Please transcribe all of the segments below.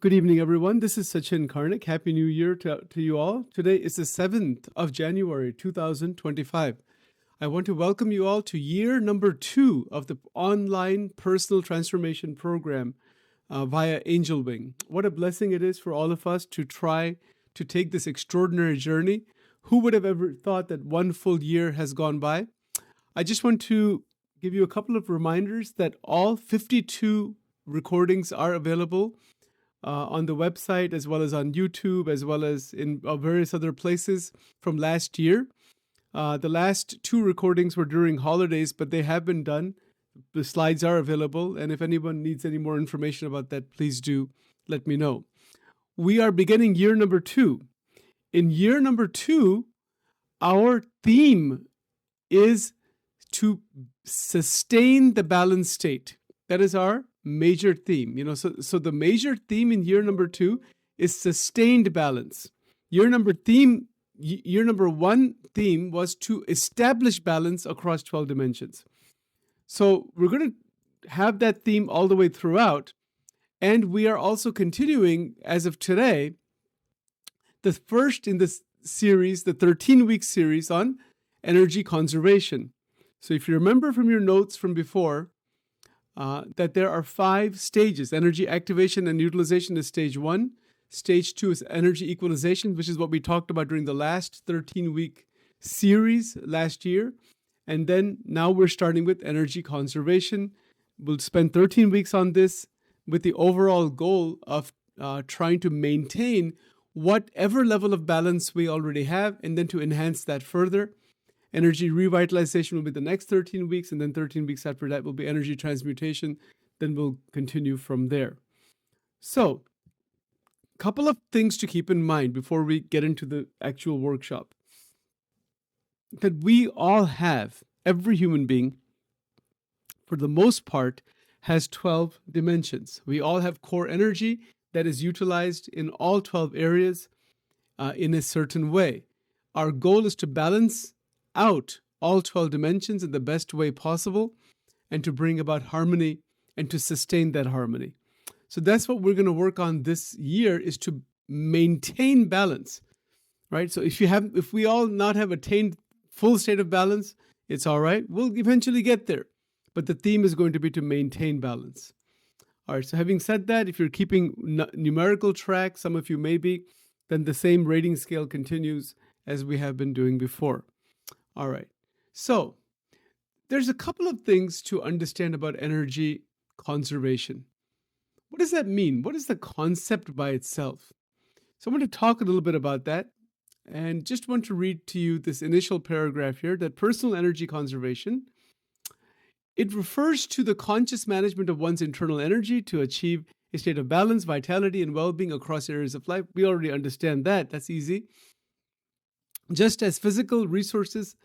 Good evening, everyone. This is Sachin Karnik. Happy New Year to you all. Today is the 7th of January, 2025. I want to welcome you all to year number 2 of the online personal transformation program via Angel Wing. What a blessing it is for all of us to try to take this extraordinary journey. Who would have ever thought that one full year has gone by? I just want to give you a couple of reminders that all 52 recordings are available on the website, as well as on YouTube, as well as in various other places from last year. The last 2 recordings were during holidays, but they have been done. The slides are available, and if anyone needs any more information about that, please do let me know. We are beginning year number 2. In year number 2, our theme is to sustain the balanced state. That is our major theme. So the major theme in year number 2 is sustained balance. Year number 1 theme was to establish balance across 12 dimensions. So we're going to have that theme all the way throughout. And we are also continuing, as of today, the first in this series, the 13-week series on energy conservation. So if you remember from your notes from before, that there are 5 stages. Energy activation and utilization is stage 1. Stage 2 is energy equalization, which is what we talked about during the last 13-week series last year. And then now we're starting with energy conservation. We'll spend 13 weeks on this with the overall goal of trying to maintain whatever level of balance we already have, and then to enhance that further. Energy revitalization will be the next 13 weeks, and then 13 weeks after that will be energy transmutation. Then we'll continue from there. So, a couple of things to keep in mind before we get into the actual workshop. That we all have, every human being, for the most part, has 12 dimensions. We all have core energy that is utilized in all 12 areas in a certain way. Our goal is to balance out all 12 dimensions in the best way possible, and to bring about harmony and to sustain that harmony. So that's what we're going to work on this year, is to maintain balance, right? So if we all not have attained full state of balance, it's all right. We'll eventually get there. But the theme is going to be to maintain balance. All right, so having said that, if you're keeping numerical track, some of you may be, then the same rating scale continues as we have been doing before. All right, so there's a couple of things to understand about energy conservation. What does that mean? What is the concept by itself? So I want to talk a little bit about that, and just want to read to you this initial paragraph here, that personal energy conservation, it refers to the conscious management of one's internal energy to achieve a state of balance, vitality, and well-being across areas of life. We already understand that. That's easy. Just as physical resources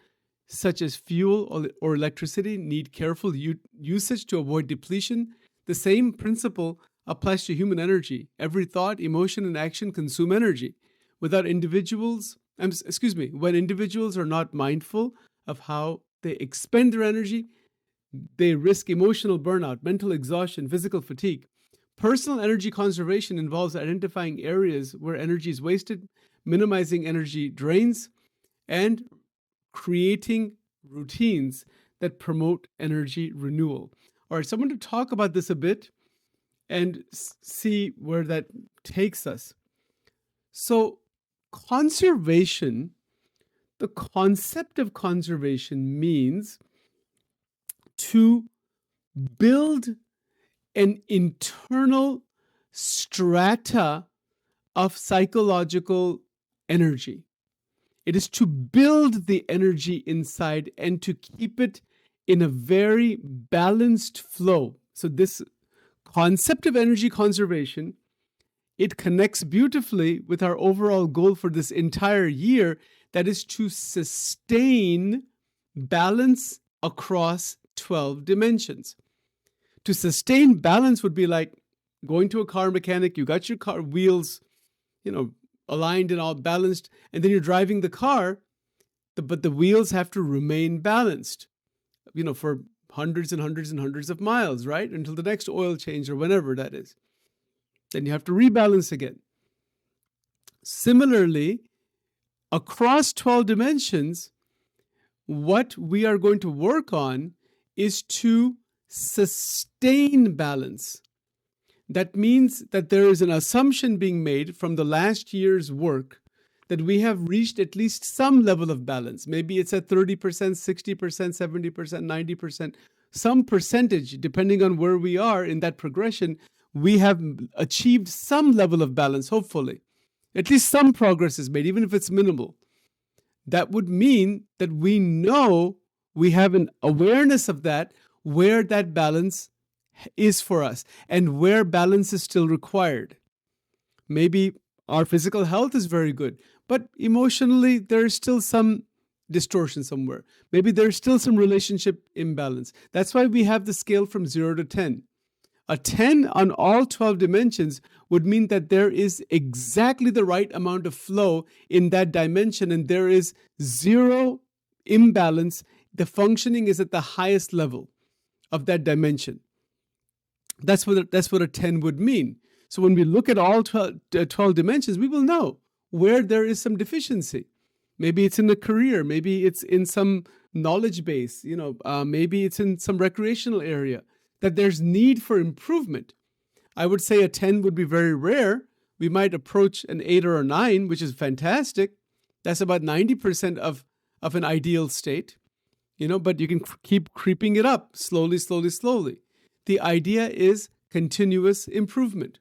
such as fuel or electricity need careful usage to avoid depletion, the same principle applies to human energy. Every thought, emotion, and action consume energy. When individuals are not mindful of how they expend their energy, they risk emotional burnout, mental exhaustion, physical fatigue. Personal energy conservation involves identifying areas where energy is wasted, minimizing energy drains, and creating routines that promote energy renewal. All right, so I want to talk about this a bit and see where that takes us. So, conservation, the concept of conservation means to build an internal strata of psychological energy. It is to build the energy inside and to keep it in a very balanced flow. So this concept of energy conservation, it connects beautifully with our overall goal for this entire year, that is to sustain balance across 12 dimensions. To sustain balance would be like going to a car mechanic, you got your car wheels, aligned and all balanced, and then you're driving the car, but the wheels have to remain balanced, for hundreds and hundreds and hundreds of miles, right? Until the next oil change or whenever that is. Then you have to rebalance again. Similarly, across 12 dimensions, what we are going to work on is to sustain balance. That means that there is an assumption being made from the last year's work that we have reached at least some level of balance. Maybe it's at 30%, 60%, 70%, 90%, some percentage, depending on where we are in that progression, we have achieved some level of balance, hopefully. At least some progress is made, even if it's minimal. That would mean that we know, we have an awareness of that, where that balance is for us and where balance is still required. Maybe our physical health is very good, but emotionally there's still some distortion somewhere. Maybe there's still some relationship imbalance. That's why we have the scale from 0 to 10. A 10 on all 12 dimensions would mean that there is exactly the right amount of flow in that dimension and there is zero imbalance. The functioning is at the highest level of that dimension. That's what a 10 would mean. So when we look at all 12 dimensions, we will know where there is some deficiency. Maybe it's in the career, maybe it's in some knowledge base, maybe it's in some recreational area, that there's need for improvement. I would say a 10 would be very rare. We might approach an 8 or a 9, which is fantastic. That's about 90% of an ideal state, but you can keep creeping it up slowly, slowly, slowly. The idea is continuous improvement.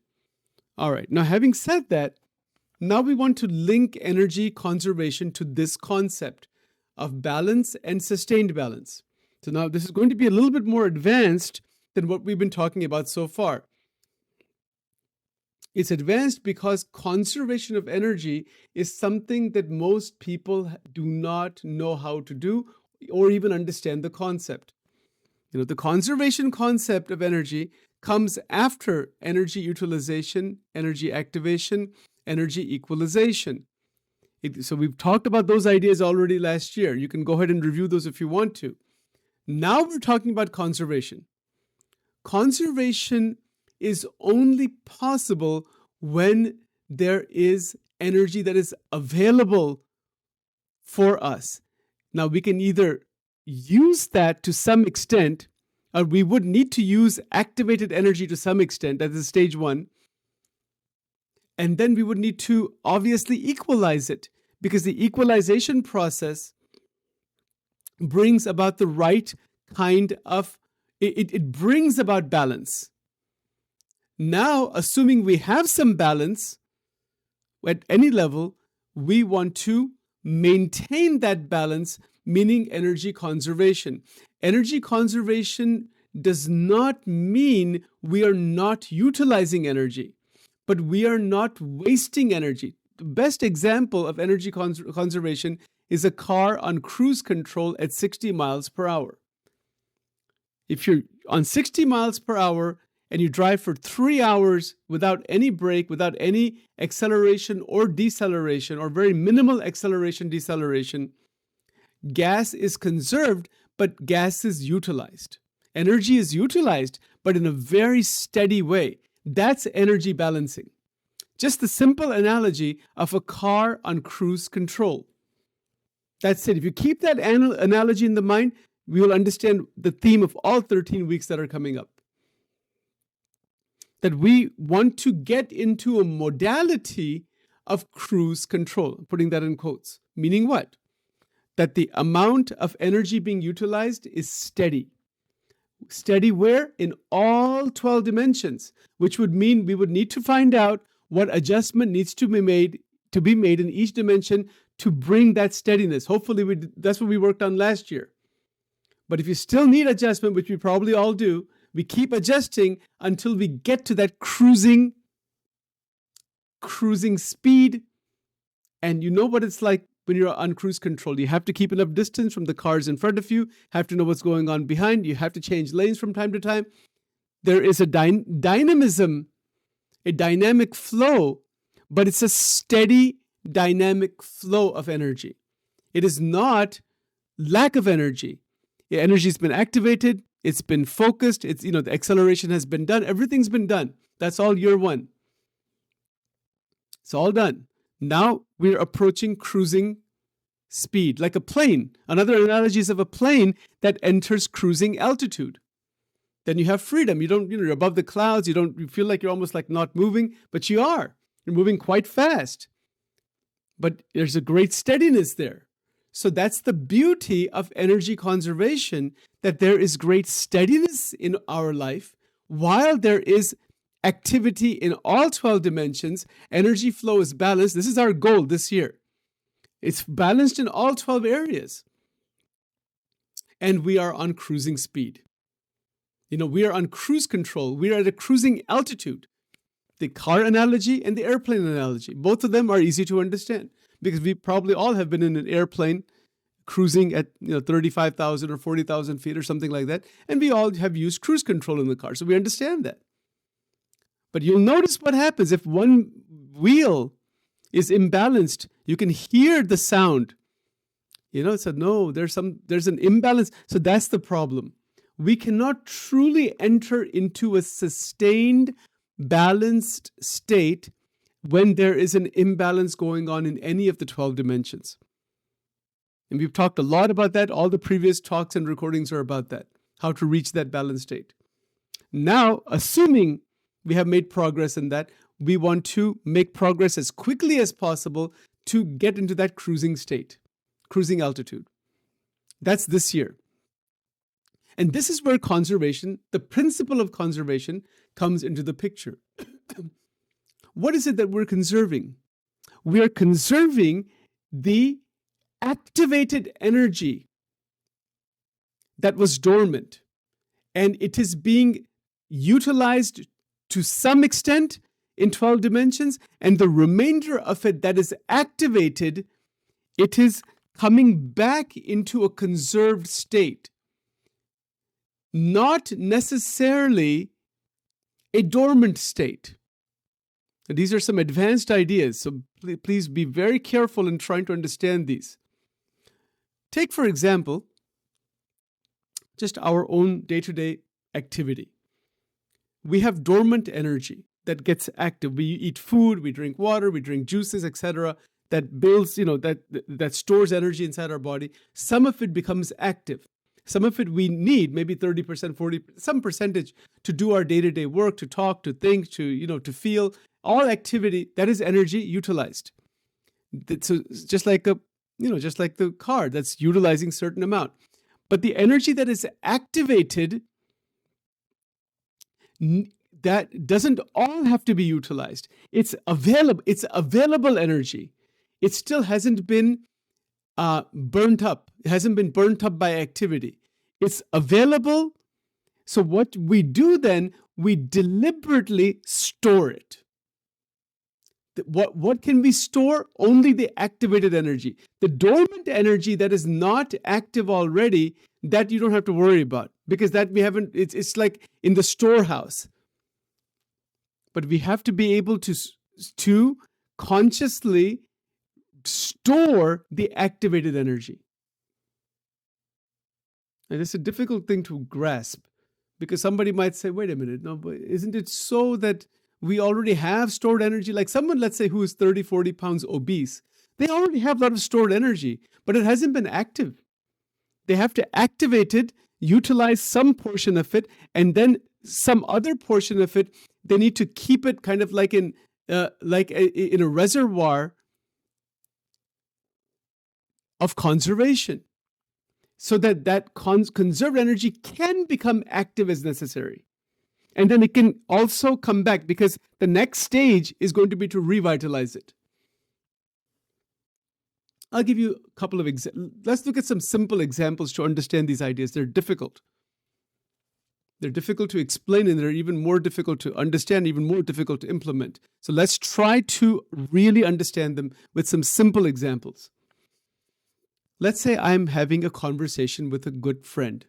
All right, now having said that, now we want to link energy conservation to this concept of balance and sustained balance. So now this is going to be a little bit more advanced than what we've been talking about so far. It's advanced because conservation of energy is something that most people do not know how to do or even understand the concept. The conservation concept of energy comes after energy utilization, energy activation, energy equalization. So we've talked about those ideas already last year. You can go ahead and review those if you want to. Now we're talking about conservation. Conservation is only possible when there is energy that is available for us. Now we can either use that to some extent, or we would need to use activated energy to some extent. That is stage 1. And then we would need to obviously equalize it, because the equalization process brings about the right kind of, it brings about balance. Now, assuming we have some balance at any level, we want to maintain that balance, meaning energy conservation. Energy conservation does not mean we are not utilizing energy, but we are not wasting energy. The best example of energy conservation is a car on cruise control at 60 miles per hour. If you're on 60 miles per hour and you drive for 3 hours without any brake, without any acceleration or deceleration, or very minimal acceleration, deceleration, gas is conserved, but gas is utilized. Energy is utilized, but in a very steady way. That's energy balancing. Just the simple analogy of a car on cruise control. That's it. If you keep that analogy in the mind, we will understand the theme of all 13 weeks that are coming up. That we want to get into a modality of cruise control. I'm putting that in quotes. Meaning what? That the amount of energy being utilized is steady. Steady where? In all 12 dimensions, which would mean we would need to find out what adjustment needs to be made in each dimension to bring that steadiness. Hopefully, that's what we worked on last year. But if you still need adjustment, which we probably all do, we keep adjusting until we get to that cruising speed. And you know what it's like when you're on cruise control. You have to keep enough distance from the cars in front of you, have to know what's going on behind. You have to change lanes from time to time. There is a dynamism, a dynamic flow, but it's a steady dynamic flow of energy. It is not lack of energy. The energy has been activated. It's been focused. The acceleration has been done. Everything's been done. That's all year 1. It's all done. Now we're approaching cruising speed, like a plane. Another analogy is of a plane that enters cruising altitude. Then you have freedom. You're above the clouds. You feel like you're almost like not moving, but you are. You're moving quite fast. But there's a great steadiness there. So that's the beauty of energy conservation, that there is great steadiness in our life while there is activity in all 12 dimensions. Energy flow is balanced. This is our goal this year. It's balanced in all 12 areas. And we are on cruising speed. We are on cruise control. We are at a cruising altitude. The car analogy and the airplane analogy, both of them are easy to understand because we probably all have been in an airplane cruising at 35,000 or 40,000 feet or something like that. And we all have used cruise control in the car. So we understand that. But you'll notice what happens if one wheel is imbalanced. You can hear the sound. So no, there's an imbalance. So that's the problem. We cannot truly enter into a sustained, balanced state when there is an imbalance going on in any of the 12 dimensions. And we've talked a lot about that. All the previous talks and recordings are about that, how to reach that balanced state. Now, assuming we have made progress in that, we want to make progress as quickly as possible to get into that cruising state, cruising altitude. That's this year. And this is where conservation, the principle of conservation, comes into the picture. What is it that we're conserving? We are conserving the activated energy that was dormant, and it is being utilized to some extent in 12 dimensions, and the remainder of it that is activated, it is coming back into a conserved state. Not necessarily a dormant state. And these are some advanced ideas, so please be very careful in trying to understand these. Take, for example, just our own day-to-day activity. We have dormant energy that gets active. We eat food, we drink water, we drink juices, etc. That builds, that stores energy inside our body. Some of it becomes active. Some of it we need, maybe 30%, 40%, some percentage to do our day-to-day work, to talk, to think, to feel. All activity, that is energy utilized. So just like the car that's utilizing certain amount. But the energy that is activated, that doesn't all have to be utilized. It's available energy. It still hasn't been burnt up. It hasn't been burnt up by activity. It's available. So what we do then, we deliberately store it. What can we store? Only the activated energy. The dormant energy that is not active already, that you don't have to worry about, because that we haven't, it's like in the storehouse. But we have to be able to consciously store the activated energy. And it's a difficult thing to grasp, because somebody might say, wait a minute, no, but isn't it so that we already have stored energy? Like someone, let's say, who is 30, 40 pounds obese, they already have a lot of stored energy, but it hasn't been active. They have to activate it, utilize some portion of it, and then some other portion of it, they need to keep it kind of like in a reservoir of conservation, so that conserved energy can become active as necessary. And then it can also come back, because the next stage is going to be to revitalize it. I'll give you a couple of examples. Let's look at some simple examples to understand these ideas. They're difficult. They're difficult to explain, and they're even more difficult to understand, even more difficult to implement. So let's try to really understand them with some simple examples. Let's say I'm having a conversation with a good friend,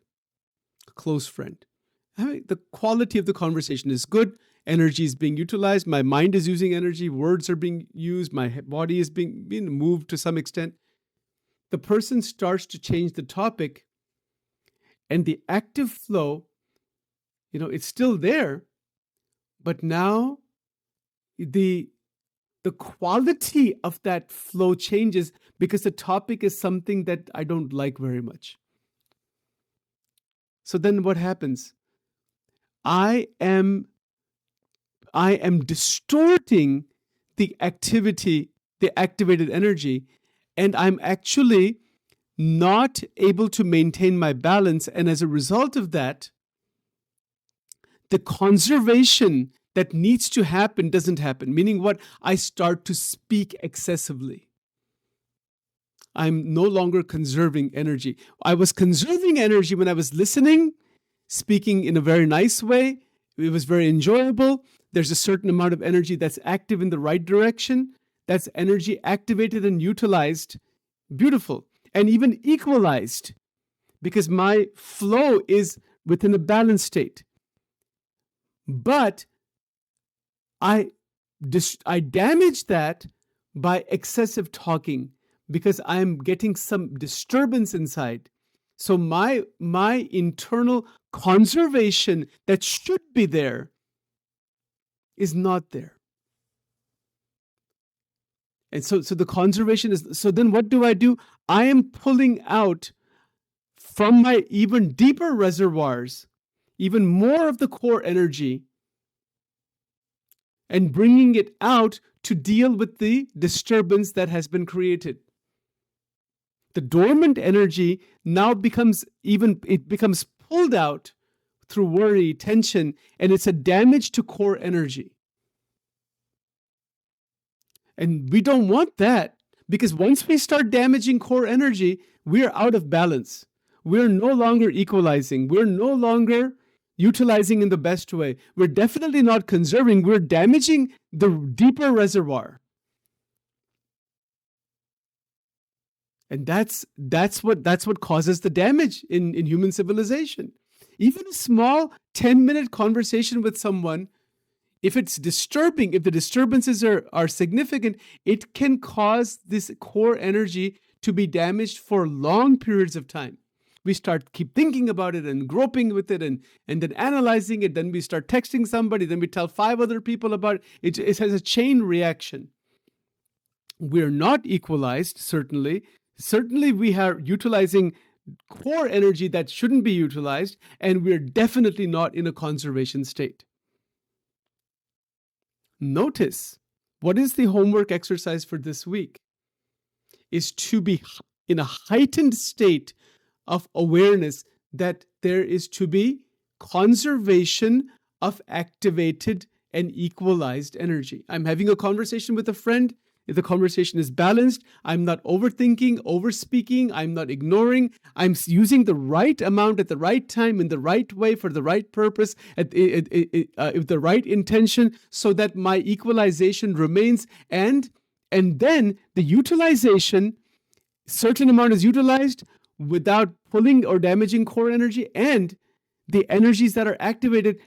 a close friend. The quality of the conversation is good. Energy is being utilized. My mind is using energy. Words are being used. My body is being moved to some extent. The person starts to change the topic, and the active flow, it's still there, but now the the quality of that flow changes because the topic is something that I don't like very much. So then what happens? I am distorting the activity, the activated energy, and I'm actually not able to maintain my balance. And as a result of that, the conservation that needs to happen doesn't happen. Meaning what? I start to speak excessively. I'm no longer conserving energy. I was conserving energy when I was listening, speaking in a very nice way. It was very enjoyable. There's a certain amount of energy that's active in the right direction. That's energy activated and utilized. Beautiful. And even equalized, because my flow is within a balanced state. But I damage that by excessive talking because I'm getting some disturbance inside. So my internal conservation that should be there is not there. And so the conservation is, so then what do? I am pulling out from my even deeper reservoirs, even more of the core energy, and bringing it out to deal with the disturbance that has been created. The dormant energy now becomes pulled out through worry, tension, and it's a damage to core energy. And we don't want that, because once we start damaging core energy, we're out of balance. We're no longer equalizing. We're no longer utilizing in the best way. We're definitely not conserving. We're damaging the deeper reservoir. And that's what causes the damage in human civilization. Even a small 10-minute conversation with someone, if it's disturbing, if the disturbances are significant, it can cause this core energy to be damaged for long periods of time. We keep thinking about it and groping with it and then analyzing it. Then we start texting somebody. Then we tell 5 other people about it. It has a chain reaction. We're not equalized, certainly. Certainly, we are utilizing core energy that shouldn't be utilized, and we're definitely not in a conservation state. Notice, what is the homework exercise for this week? Is to be in a heightened state of awareness that there is to be conservation of activated and equalized energy. I'm having a conversation with a friend. If the conversation is balanced, I'm not overthinking, overspeaking, I'm not ignoring. I'm using the right amount at the right time, in the right way, for the right purpose, with the right intention, so that my equalization remains. And then the utilization, certain amount is utilized without pulling or damaging core energy, and the energies that are activated,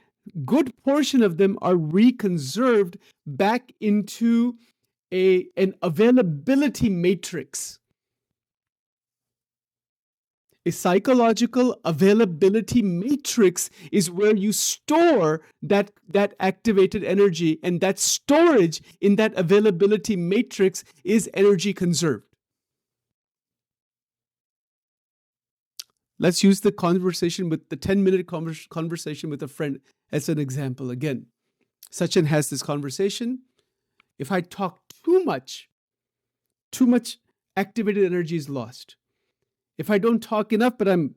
good portion of them are reconserved back into an availability matrix. A psychological availability matrix is where you store that activated energy, and that storage in that availability matrix is energy conserved. Let's use the 10-minute conversation with a friend as an example. Again, Sachin has this conversation. If I talk too much activated energy is lost. If I don't talk enough, but I'm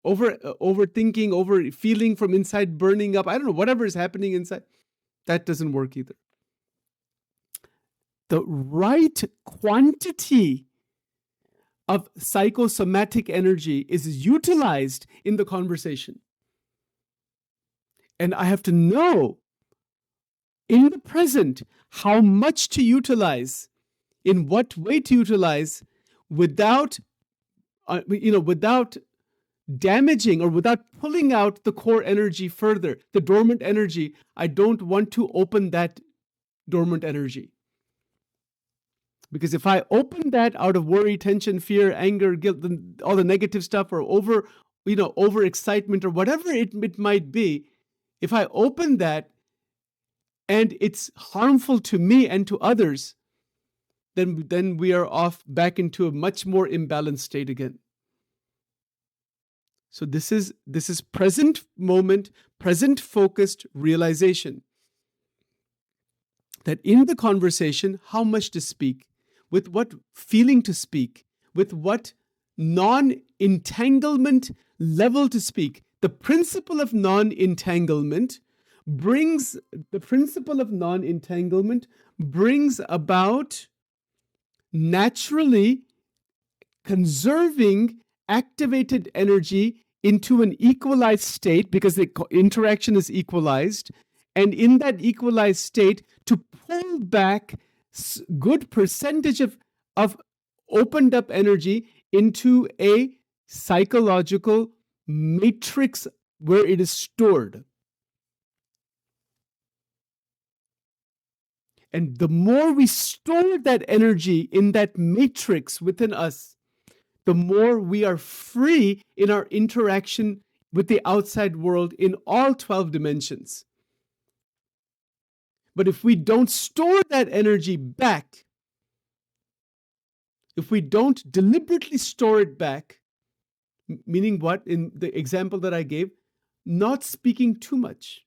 overthinking, over feeling from inside, burning up, I don't know, whatever is happening inside, that doesn't work either. The right quantity of psychosomatic energy is utilized in the conversation. And I have to know in the present how much to utilize, in what way to utilize, without damaging or without pulling out the core energy further, the dormant energy. I don't want to open that dormant energy. Because if I open that out of worry, tension, fear, anger, guilt, all the negative stuff, or over excitement, or whatever it might be, if I open that, and it's harmful to me and to others, then we are off back into a much more imbalanced state again. So this is present moment, present focused realization that in the conversation, how much to speak, with what feeling to speak, with what non-entanglement level to speak. The principle of non-entanglement brings about naturally conserving activated energy into an equalized state, because the interaction is equalized, and in that equalized state to pull back good percentage of opened up energy into a psychological matrix where it is stored. And the more we store that energy in that matrix within us, the more we are free in our interaction with the outside world in all 12 dimensions. But if we don't store that energy back, if we don't deliberately store it back, meaning what? In the example that I gave, not speaking too much.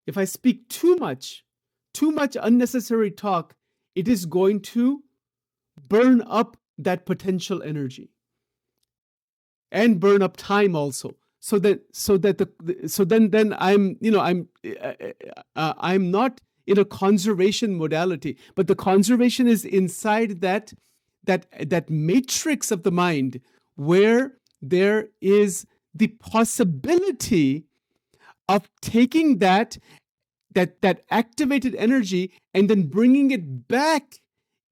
If I speak too much unnecessary talk, it is going to burn up that potential energy and burn up time also. So then I'm not in a conservation modality, but the conservation is inside that matrix of the mind where there is the possibility of taking that activated energy and then bringing it back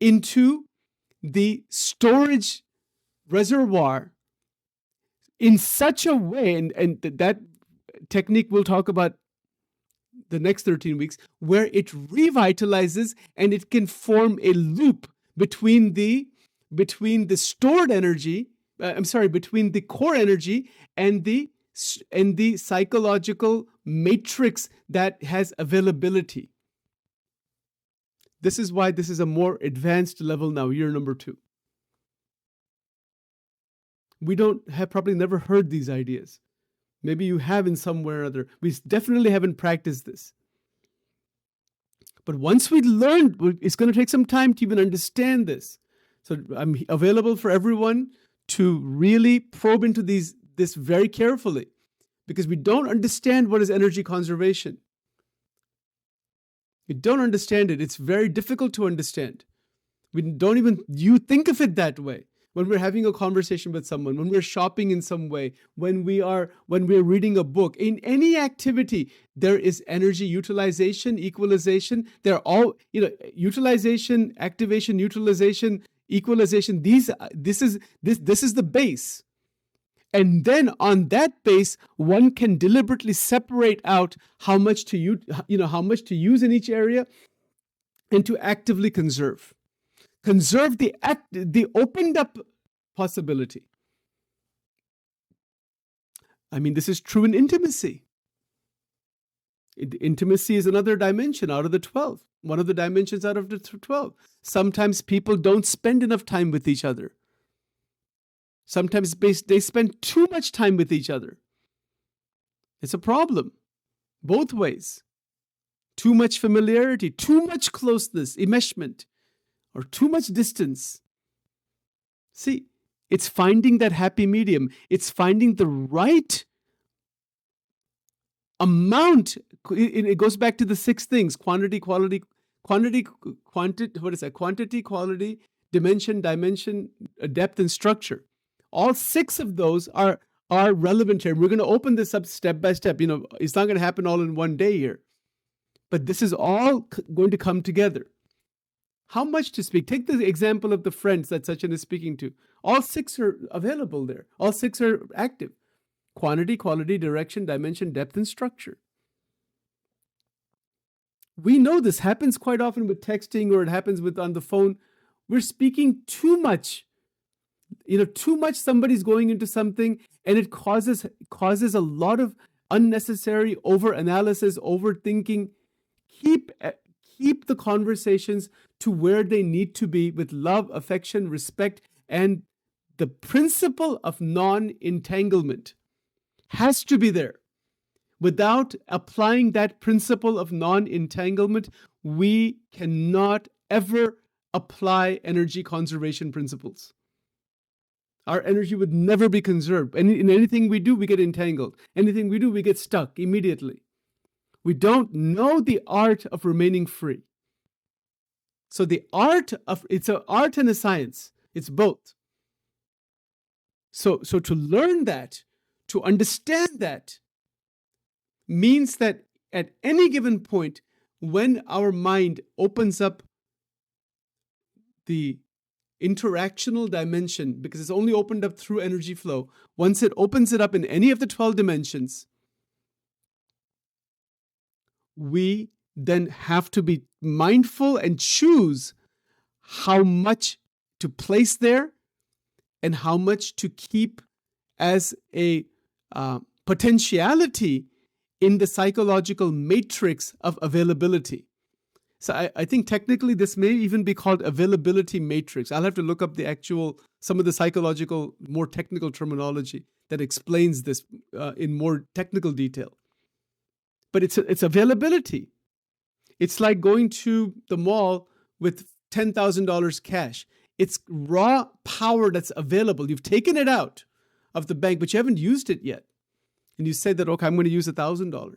into the storage reservoir in such a way, and that technique we'll talk about the next 13 weeks, where it revitalizes and it can form a loop between the stored energy, between the core energy and the psychological matrix that has availability. This is why this is a more advanced level now, year number 2. We have probably never heard these ideas. Maybe you have in somewhere or other. We definitely haven't practiced this. But once we learn, it's going to take some time to even understand this. So I'm available for everyone to really probe into this very carefully, because we don't understand what is energy conservation. We don't understand it. It's very difficult to understand. You think of it that way. When we're having a conversation with someone, when we're shopping in some way, when we're reading a book, in any activity, there is energy utilization, equalization. They're all, utilization, activation, utilization, equalization. This is the base. And then on that base, one can deliberately separate out how much to use in each area and to actively conserve. Conserve the opened up possibility. I mean, this is true in intimacy. Intimacy is another dimension out of the 12. One of the dimensions out of the 12. Sometimes people don't spend enough time with each other. Sometimes they spend too much time with each other. It's a problem, both ways. Too much familiarity, too much closeness, enmeshment, or too much distance. See, it's finding that happy medium. It's finding the right amount. It goes back to the 6 things: quantity, quality, quantity, quality, dimension, depth, and structure. All 6 of those are relevant here. We're going to open this up step by step. It's not going to happen all in one day here. But this is all going to come together. How much to speak? Take the example of the friends that Sachin is speaking to. All 6 are available there. All 6 are active. Quantity, quality, direction, dimension, depth, and structure. We know this happens quite often with texting, or it happens on the phone. We're speaking too much. Too much, somebody's going into something, and it causes a lot of unnecessary overanalysis, overthinking. Keep the conversations to where they need to be with love, affection, respect, and the principle of non-entanglement has to be there. Without applying that principle of non-entanglement, we cannot ever apply energy conservation principles. Our energy would never be conserved. And in anything we do, we get entangled. Anything we do, we get stuck immediately. We don't know the art of remaining free. So it's an art and a science. It's both. So to learn that, to understand that, means that at any given point, when our mind opens up the interactional dimension, because it's only opened up through energy flow, once it opens it up in any of the 12 dimensions, we then have to be mindful and choose how much to place there and how much to keep as a potentiality in the psychological matrix of availability. So I think technically this may even be called availability matrix. I'll have to look up some of the psychological, more technical terminology that explains this in more technical detail. But it's availability. It's like going to the mall with $10,000 cash. It's raw power that's available. You've taken it out of the bank, but you haven't used it yet. And you say that, okay, I'm going to use $1,000.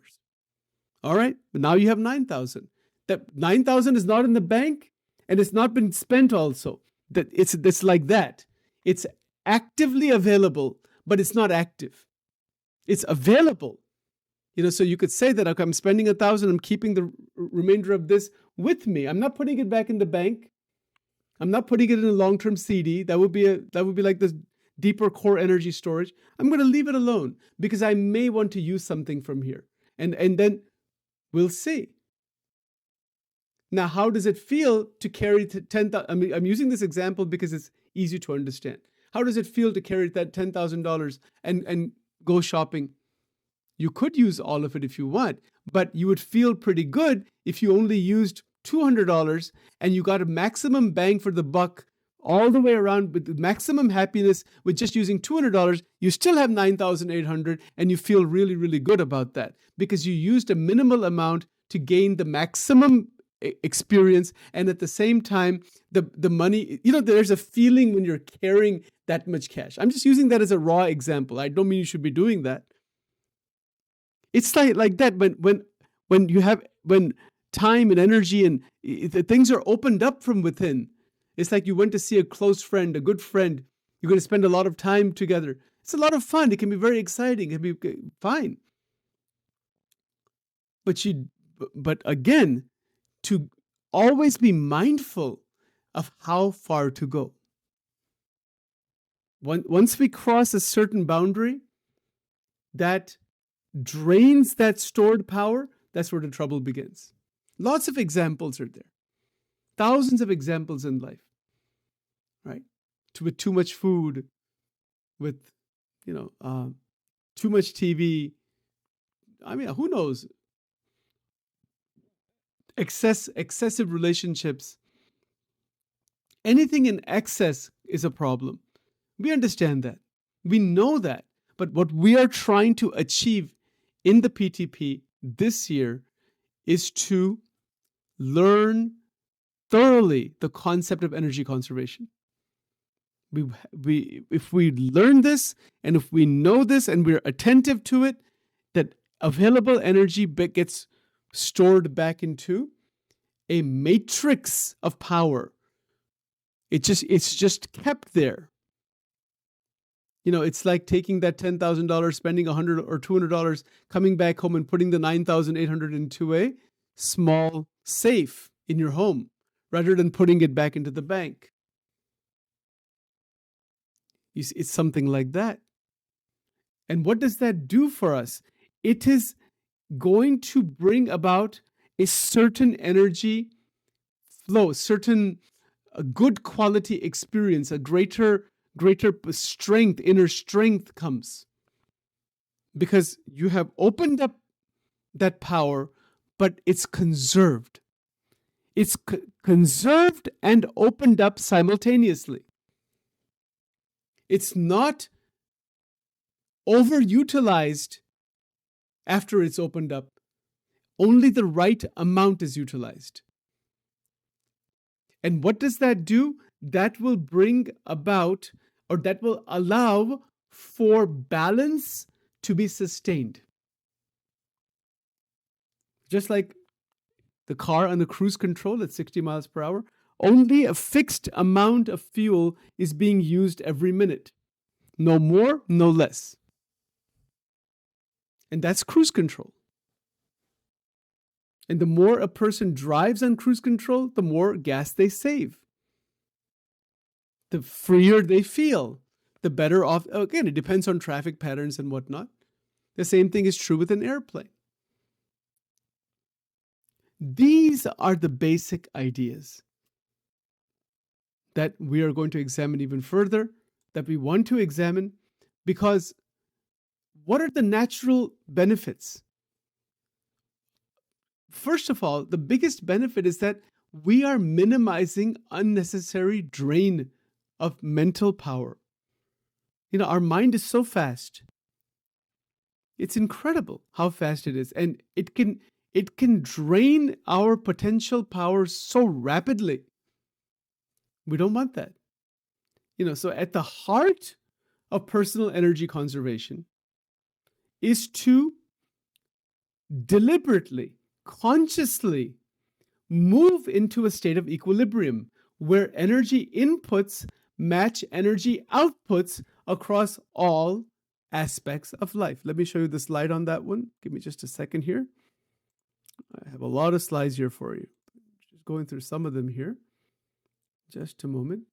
All right, but now you have 9,000. That 9,000 is not in the bank, and it's not been spent also. That it's like that. It's actively available, but it's not active. It's available. So you could say that, okay, I'm spending 1,000, I'm keeping the remainder of this with me. I'm not putting it back in the bank. I'm not putting it in a long-term CD. That would be like this deeper core energy storage. I'm going to leave it alone because I may want to use something from here. And then we'll see. Now, how does it feel to carry 10,000? I mean, I'm using this example because it's easy to understand. How does it feel to carry that $10,000 and go shopping? You could use all of it if you want, but you would feel pretty good if you only used $200 and you got a maximum bang for the buck all the way around with maximum happiness with just using $200. You still have $9,800 and you feel really, really good about that because you used a minimal amount to gain the maximum experience. And at the same time, the money, there's a feeling when you're carrying that much cash. I'm just using that as a raw example. I don't mean you should be doing that. It's like that when time and energy and things are opened up from within. It's like you went to see a close friend, a good friend. You're going to spend a lot of time together. It's a lot of fun. It can be very exciting. It can be fine. But again, to always be mindful of how far to go. Once we cross a certain boundary, that drains that stored power, that's where the trouble begins. Lots of examples are there. Thousands of examples in life, right? With too much food, with, too much TV. I mean, who knows? Excessive relationships. Anything in excess is a problem. We understand that. We know that. But what we are trying to achieve in the PTP this year is to learn thoroughly the concept of energy conservation. If we learn this and if we know this and we're attentive to it, that available energy gets stored back into a matrix of power. It's just kept there. It's like taking that $10,000, spending $100 or $200, coming back home and putting the $9,800 into a small safe in your home, rather than putting it back into the bank. It's something like that. And what does that do for us? It is going to bring about a certain energy flow, certain good quality experience, a greater strength, inner strength comes. because you have opened up that power, but it's conserved. It's conserved and opened up simultaneously. It's not overutilized after it's opened up. Only the right amount is utilized. And what does that do? That will bring about, or that will allow for balance to be sustained. Just like the car on the cruise control at 60 miles per hour, only a fixed amount of fuel is being used every minute. No more, no less. And that's cruise control. And the more a person drives on cruise control, the more gas they save. The freer they feel, the better off. Again, it depends on traffic patterns and whatnot. The same thing is true with an airplane. These are the basic ideas that we are going to examine even further, that we want to examine, because what are the natural benefits? First of all, the biggest benefit is that we are minimizing unnecessary drain of mental power. Our mind is so fast. It's incredible how fast it is. And it can drain our potential power so rapidly. We don't want that. So at the heart of personal energy conservation is to deliberately, consciously move into a state of equilibrium where energy inputs match energy outputs across all aspects of life. Let me show you the slide on that one. Give me just a second here. I have a lot of slides here for you. Just going through some of them here. Just a moment.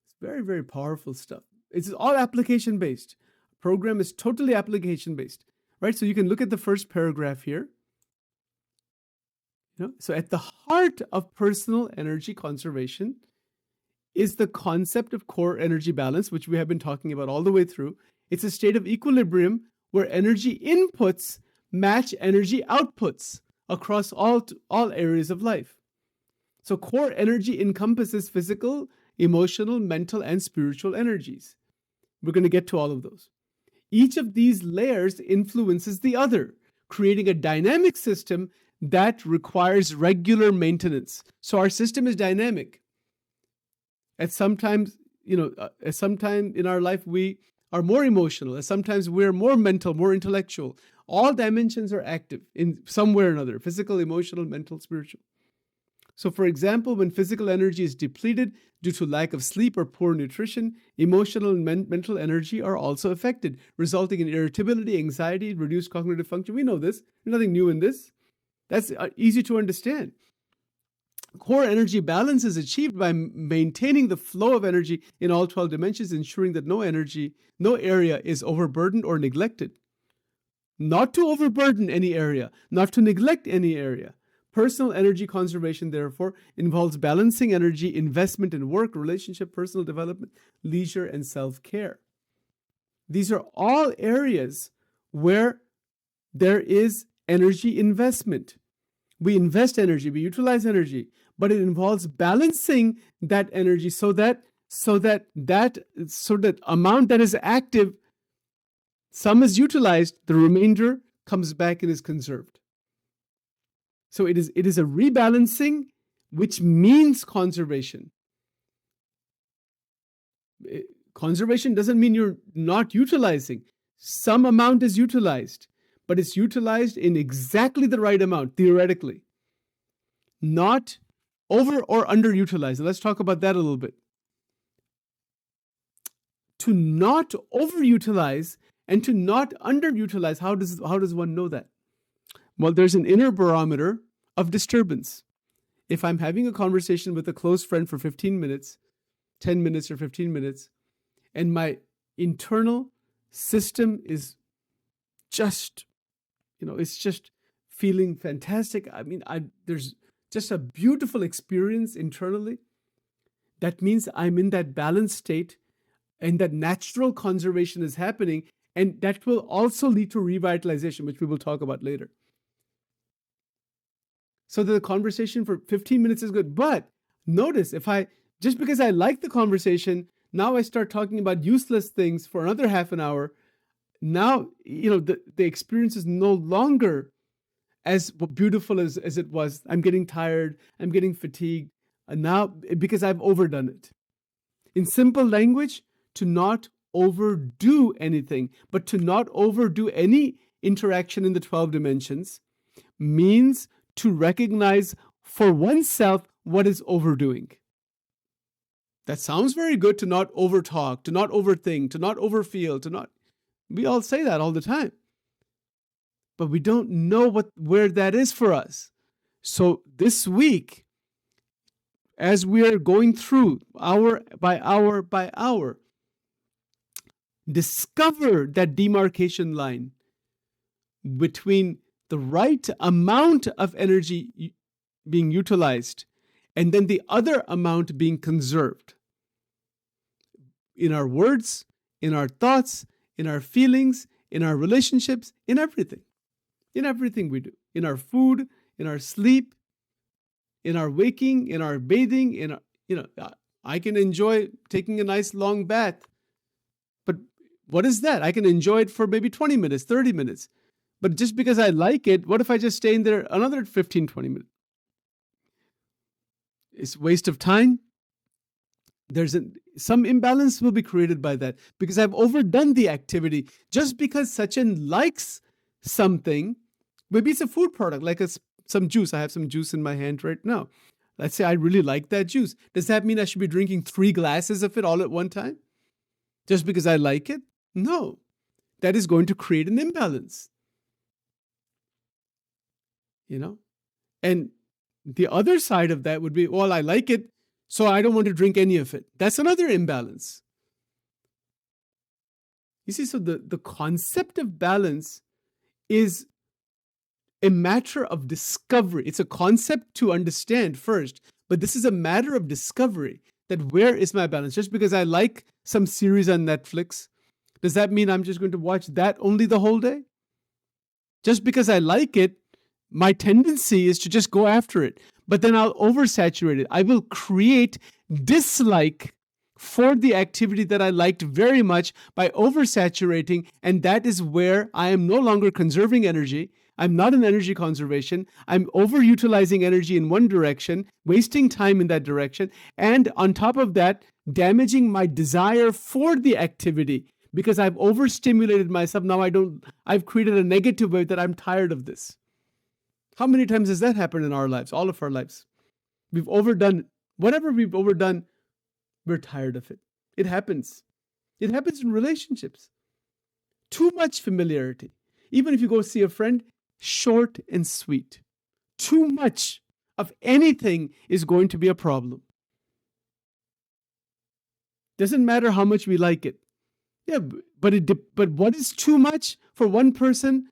It's very, very powerful stuff. It's all application based. Program is totally application based, right? So you can look at the first paragraph here. So at the heart of personal energy conservation is the concept of core energy balance, which we have been talking about all the way through. It's a state of equilibrium where energy inputs match energy outputs across all areas of life. So core energy encompasses physical, emotional, mental, and spiritual energies. We're going to get to all of those. Each of these layers influences the other, creating a dynamic system that requires regular maintenance. So our system is dynamic. At sometimes in our life, we are more emotional. At sometimes we're more mental, more intellectual. All dimensions are active in some way or another: physical, emotional, mental, spiritual. So for example, when physical energy is depleted due to lack of sleep or poor nutrition, emotional and mental energy are also affected, resulting in irritability, anxiety, reduced cognitive function. We know this. There's nothing new in this. That's easy to understand. Core energy balance is achieved by maintaining the flow of energy in all 12 dimensions, ensuring that no area is overburdened or neglected. Not to overburden any area, not to neglect any area. Personal energy conservation, therefore, involves balancing energy investment in work, relationship, personal development, leisure, and self-care. These are all areas where there is energy investment. We invest energy, we utilize energy, but it involves balancing that energy so that amount that is active, some is utilized, the remainder comes back and is conserved. So it is a rebalancing, which means conservation. Conservation doesn't mean you're not utilizing. Some amount is utilized, but it's utilized in exactly the right amount, theoretically. Not over or underutilized. And let's talk about that a little bit. To not overutilize and to not underutilize, how does one know that? Well, there's an inner barometer of disturbance. If I'm having a conversation with a close friend for 15 minutes, 10 minutes or 15 minutes, and my internal system is just, it's just feeling fantastic. I mean, there's just a beautiful experience internally. That means I'm in that balanced state and that natural conservation is happening. And that will also lead to revitalization, which we will talk about later. So the conversation for 15 minutes is good. But notice, just because I like the conversation, now I start talking about useless things for another half an hour. Now, the experience is no longer as beautiful as it was. I'm getting tired. I'm getting fatigued. And now, because I've overdone it. In simple language, to not overdo anything, but to not overdo any interaction in the 12 dimensions means to recognize for oneself what is overdoing. That sounds very good, to not overtalk, to not overthink, to not overfeel, we all say that all the time. But we don't know where that is for us. So this week, as we are going through hour by hour by hour, discover that demarcation line between the right amount of energy being utilized and then the other amount being conserved in our words, in our thoughts, in our feelings, in our relationships, in everything we do, in our food, in our sleep, in our waking, in our bathing, I can enjoy taking a nice long bath, but what is that? I can enjoy it for maybe 20 minutes, 30 minutes. But just because I like it, what if I just stay in there another 15, 20 minutes? It's waste of time. Some imbalance will be created by that because I've overdone the activity. Just because Sachin likes something, maybe it's a food product, like some juice. I have some juice in my hand right now. Let's say I really like that juice. Does that mean I should be drinking 3 glasses of it all at one time? Just because I like it? No. That is going to create an imbalance. And the other side of that would be, well, I like it, so I don't want to drink any of it. That's another imbalance. You see, so the concept of balance is a matter of discovery. It's a concept to understand first, but this is a matter of discovery, that where is my balance? Just because I like some series on Netflix, does that mean I'm just going to watch that only the whole day? Just because I like it, my tendency is to just go after it, but then I'll oversaturate it. I will create dislike for the activity that I liked very much by oversaturating, and that is where I am no longer conserving energy. I'm not in energy conservation. I'm overutilizing energy in one direction, wasting time in that direction, and on top of that, damaging my desire for the activity because I've overstimulated myself. Now I've created a negative way that I'm tired of this. How many times has that happened in our lives, all of our lives? We've overdone, whatever we've overdone, we're tired of it. It happens. It happens in relationships. Too much familiarity. Even if you go see a friend, short and sweet. Too much of anything is going to be a problem. Doesn't matter how much we like it. Yeah, but what is too much for one person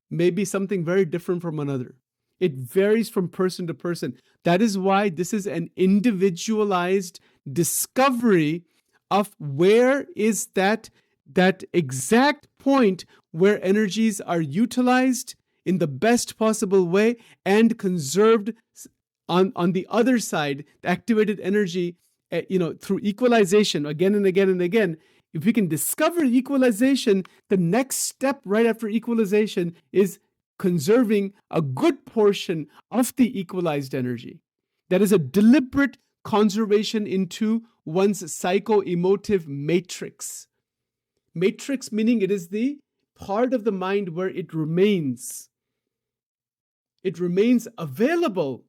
may be something very different from another. It varies from person to person. That is why this is an individualized discovery of where is that exact point where energies are utilized in the best possible way and conserved on the other side, the activated energy, through equalization again and again and again. If we can discover equalization, the next step right after equalization is conserving a good portion of the equalized energy. That is a deliberate conservation into one's psycho-emotive matrix. Matrix meaning it is the part of the mind where it remains. It remains available.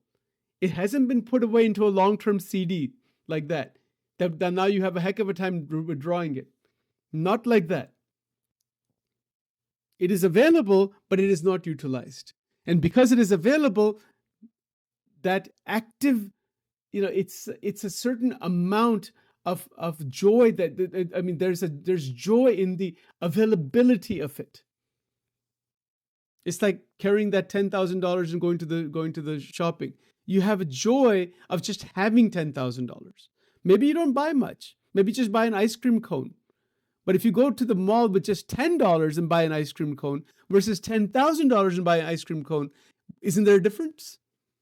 It hasn't been put away into a long-term CD like that now you have a heck of a time withdrawing it. Not like that. It is available, but it is not utilized. And because it is available, that active, it's a certain amount of joy there's joy in the availability of it. It's like carrying that $10,000 and going to the shopping. You have a joy of just having $10,000. Maybe you don't buy much. Maybe just buy an ice cream cone. But if you go to the mall with just $10 and buy an ice cream cone versus $10,000 and buy an ice cream cone, isn't there a difference?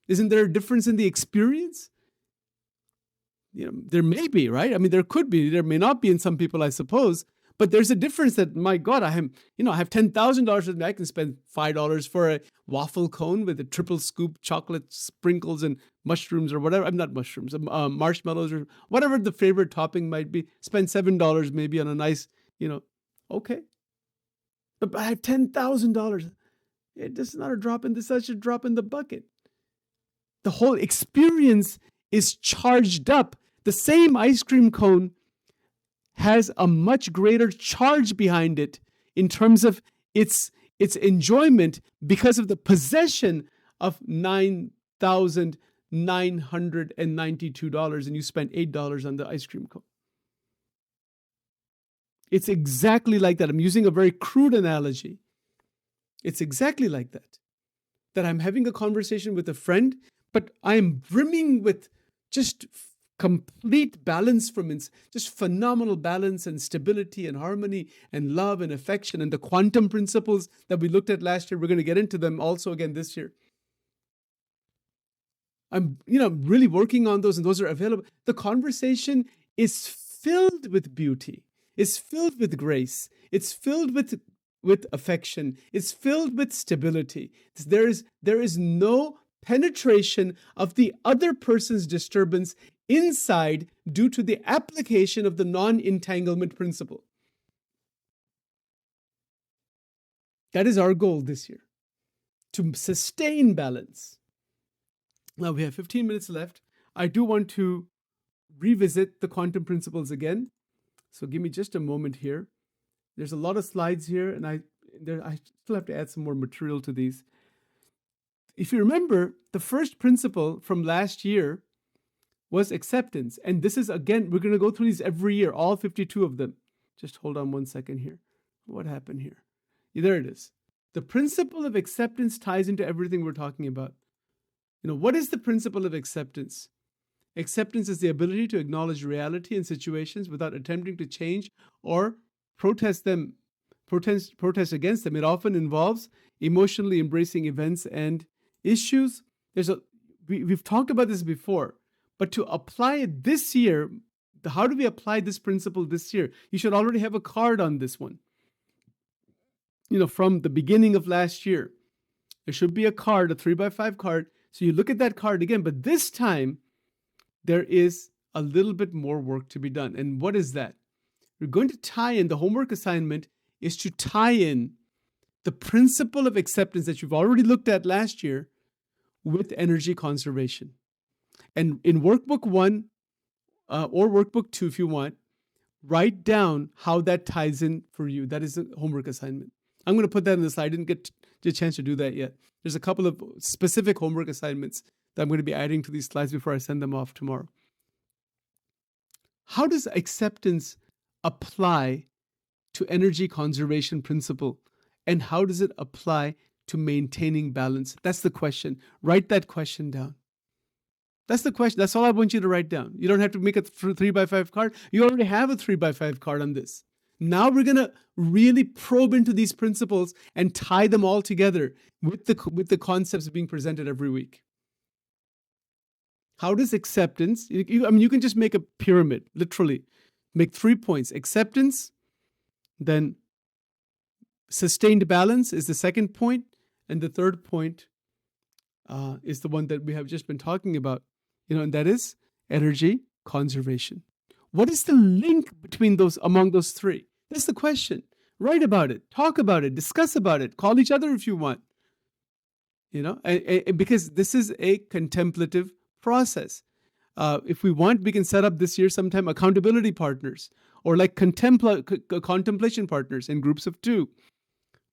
Isn't there a difference in the experience? There may be, right? I mean, there could be, there may not be in some people, I suppose, but there's a difference that, my God, I have $10,000 with me. I can spend $5 for a waffle cone with a triple scoop chocolate sprinkles and mushrooms or whatever. I'm not mushrooms, marshmallows or whatever the favorite topping might be. Spend $7 maybe on a nice, okay. But I have $10,000. It's not a drop in such a drop in the bucket. The whole experience is charged up. The same ice cream cone has a much greater charge behind it in terms of its enjoyment because of the possession of $9,992 and you spent $8 on the ice cream cone. It's exactly like that. I'm using a very crude analogy. It's exactly like that. That I'm having a conversation with a friend, but I'm brimming with just complete balance from just phenomenal balance and stability and harmony and love and affection and the quantum principles that we looked at last year. We're going to get into them also again this year. I'm, really working on those, and those are available. The conversation is filled with beauty. It's filled with grace. It's filled with affection. It's filled with stability. There is no penetration of the other person's disturbance inside due to the application of the non-entanglement principle. That is our goal this year, to sustain balance. Now we have 15 minutes left. I do want to revisit the quantum principles again. So give me just a moment here. There's a lot of slides here, and I still have to add some more material to these. If you remember, the first principle from last year was acceptance. And this is, again, we're going to go through these every year, all 52 of them. Just hold on one second here. What happened here? Yeah, there it is. The principle of acceptance ties into everything we're talking about. What is the principle of acceptance? Acceptance is the ability to acknowledge reality and situations without attempting to change or protest against them. It often involves emotionally embracing events and issues. We've talked about this before, but to apply it this year, how do we apply this principle this year? You should already have a card on this one. From the beginning of last year, there should be a card, a 3x5 card. So you look at that card again, but this time there is a little bit more work to be done. And what is that? We're going to tie in, the homework assignment is to tie in the principle of acceptance that you've already looked at last year with energy conservation. And in workbook 1 or workbook 2, if you want, write down how that ties in for you. That is a homework assignment. I'm going to put that in the slide. I didn't get a chance to do that yet. There's a couple of specific homework assignments that I'm going to be adding to these slides before I send them off tomorrow. How does acceptance apply to energy conservation principle? And how does it apply to maintaining balance? That's the question. Write that question down. That's the question. That's all I want you to write down. You don't have to make a 3x5 card. You already have a 3x5 card on this. Now we're going to really probe into these principles and tie them all together with the concepts being presented every week. How does acceptance, you can just make a pyramid, literally. Make 3 points. Acceptance, then sustained balance is the second point, and the third point is the one that we have just been talking about, and that is energy conservation. What is the link between among those three? That's the question. Write about it, talk about it, discuss about it, call each other if you want. Because this is a contemplative process. If we want, we can set up this year sometime accountability partners or like contemplation partners in groups of 2.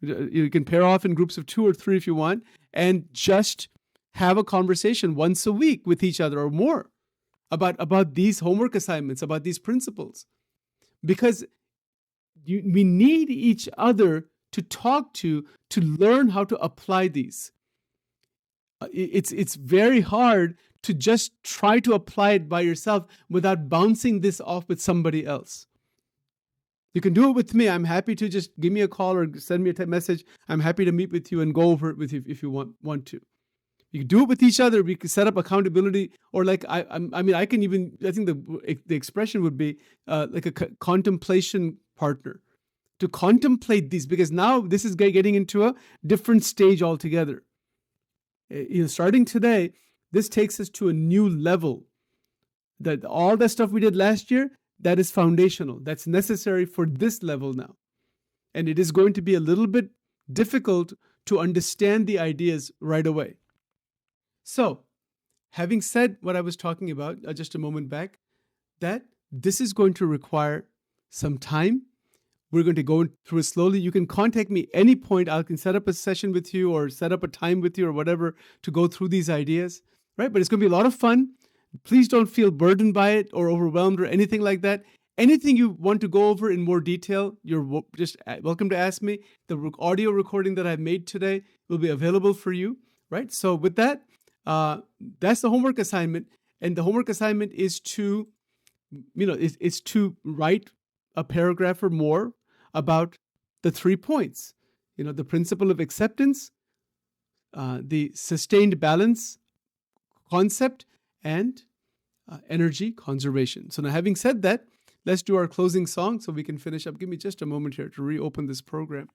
You can pair off in groups of 2 or 3 if you want, and just have a conversation once a week with each other or more about these homework assignments, about these principles. Because we need each other to talk to learn how to apply these. It's very hard to just try to apply it by yourself without bouncing this off with somebody else. You can do it with me. I'm happy to just give me a call or send me a text message. I'm happy to meet with you and go over it with you if you want to. You can do it with each other. We can set up accountability, or like I mean, I can even. I think the expression would be like a contemplation partner to contemplate these, because now this is getting into a different stage altogether. Starting today, this takes us to a new level. That all the stuff we did last year, that is foundational. That's necessary for this level now. And it is going to be a little bit difficult to understand the ideas right away. So, having said what I was talking about just a moment back, that this is going to require some time. We're going to go through it slowly. You can contact me any point. I can set up a session with you or set up a time with you or whatever to go through these ideas, right? But it's going to be a lot of fun. Please don't feel burdened by it or overwhelmed or anything like that. Anything you want to go over in more detail, you're just welcome to ask me. The audio recording that I made today will be available for you, right? So with that, that's the homework assignment. And the homework assignment is to, is to write a paragraph or more about the 3 points. The principle of acceptance, the sustained balance concept, and energy conservation. So now, having said that, let's do our closing song so we can finish up. Give me just a moment here to reopen this program.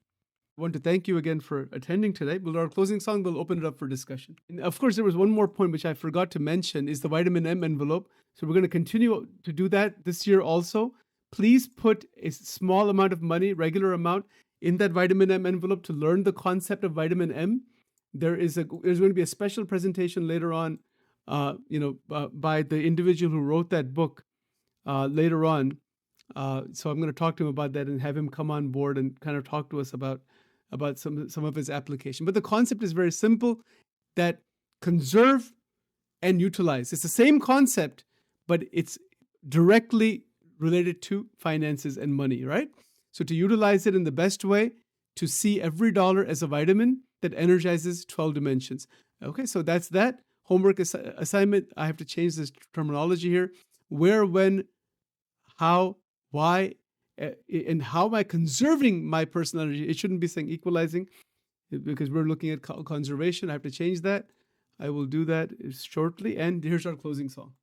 I want to thank you again for attending today. With our closing song, we'll open it up for discussion. And of course, there was one more point which I forgot to mention, is the vitamin M envelope. So we're going to continue to do that this year also. Please put a small amount of money, regular amount, in that vitamin M envelope to learn the concept of vitamin M. There's going to be a special presentation later on, by the individual who wrote that book later on. So I'm going to talk to him about that and have him come on board and kind of talk to us about some of his application. But the concept is very simple, that conserve and utilize. It's the same concept, but it's directly related to finances and money, right? So to utilize it in the best way, to see every dollar as a vitamin that energizes 12 dimensions. Okay, so that's that. Homework assignment. I have to change this terminology here. Where, when, how, why, and how am I conserving my personal energy? It shouldn't be saying equalizing, because we're looking at conservation. I have to change that. I will do that shortly. And here's our closing song.